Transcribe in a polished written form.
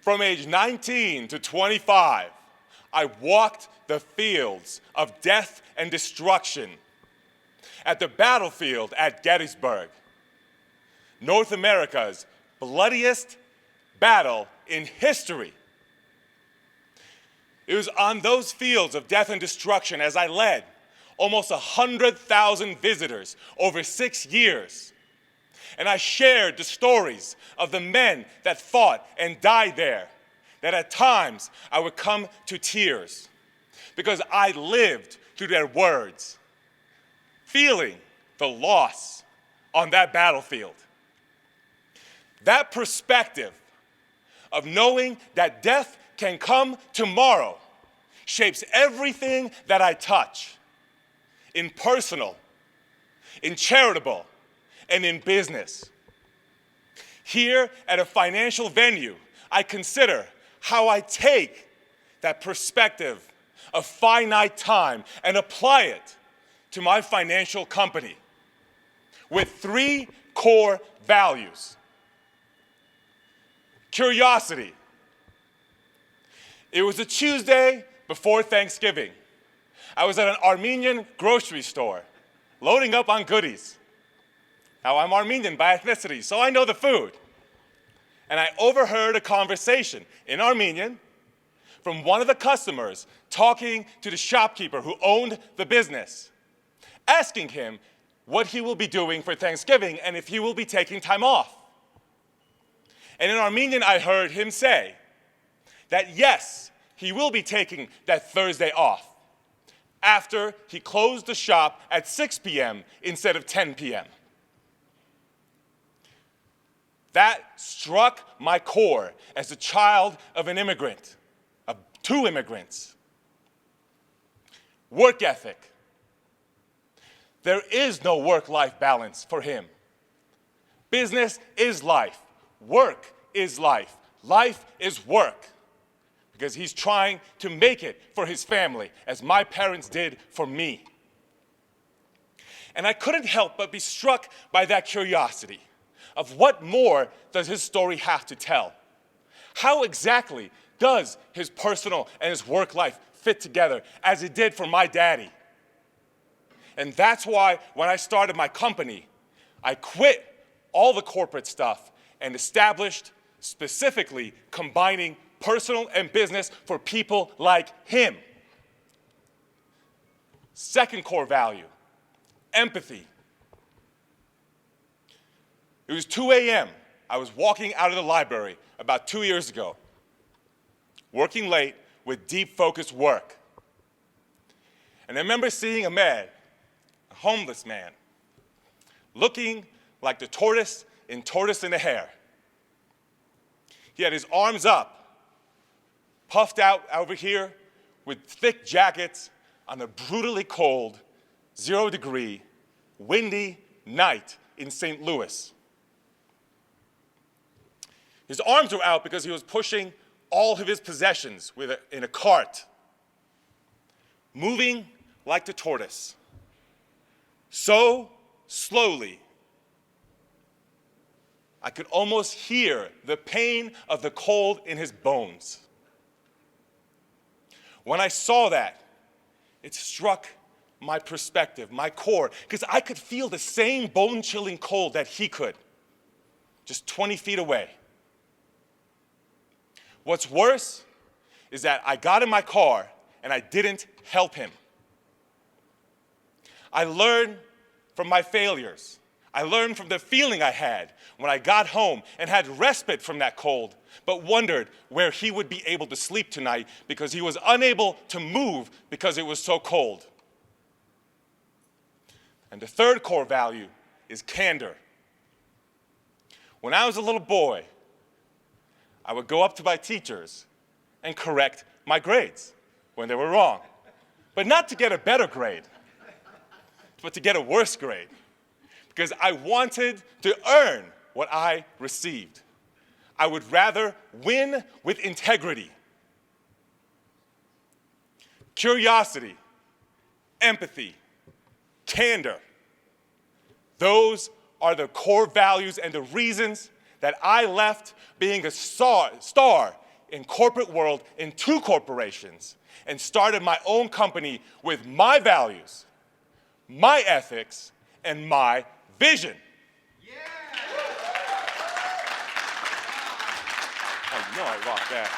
From age 19 to 25, I walked the fields of death and destruction at the battlefield at Gettysburg, North America's bloodiest battle in history. It was on those fields of death and destruction as I led almost 100,000 visitors over 6 years. And I shared the stories of the men that fought and died there, that at times I would come to tears because I lived through their words, feeling the loss on that battlefield. That perspective of knowing that death can come tomorrow shapes everything that I touch, in personal, in charitable, and in business. Here at a financial venue, I consider how I take that perspective of finite time and apply it to my financial company with 3 core values. Curiosity. It was a Tuesday before Thanksgiving. I was at an Armenian grocery store, loading up on goodies. Now, I'm Armenian by ethnicity, so I know the food. And I overheard a conversation in Armenian from one of the customers talking to the shopkeeper who owned the business, asking him what he will be doing for Thanksgiving and if he will be taking time off. And in Armenian, I heard him say that yes, he will be taking that Thursday off after he closed the shop at 6 p.m. instead of 10 p.m. That struck my core as a child of an immigrant, of 2 immigrants. Work ethic. There is no work-life balance for him. Business is life. Work is life. Life is work. Because he's trying to make it for his family, as my parents did for me. And I couldn't help but be struck by that curiosity of what more does his story have to tell? How exactly does his personal and his work life fit together as it did for my daddy? And that's why when I started my company, I quit all the corporate stuff and established specifically combining personal and business for people like him. Second core value, empathy. It was 2 a.m. I was walking out of the library about 2 years ago, working late with deep focused work. And I remember seeing a man, a homeless man, looking like the tortoise in Tortoise and the Hare. He had his arms up, puffed out over here with thick jackets on a brutally cold, 0-degree, windy night in St. Louis. His arms were out because he was pushing all of his possessions in a cart, moving like the tortoise, so slowly I could almost hear the pain of the cold in his bones. When I saw that, it struck my perspective, my core, because I could feel the same bone-chilling cold that he could, just 20 feet away. What's worse is that I got in my car and I didn't help him. I learned from my failures. I learned from the feeling I had when I got home and had respite from that cold, but wondered where he would be able to sleep tonight because he was unable to move because it was so cold. And the third core value is candor. When I was a little boy, I would go up to my teachers and correct my grades when they were wrong, but not to get a better grade, but to get a worse grade, because I wanted to earn what I received. I would rather win with integrity. Curiosity, empathy, candor. Those are the core values and the reasons that I left being a star in corporate world in 2 corporations and started my own company with my values, my ethics, and my vision. Yeah. Oh, you know I rock that.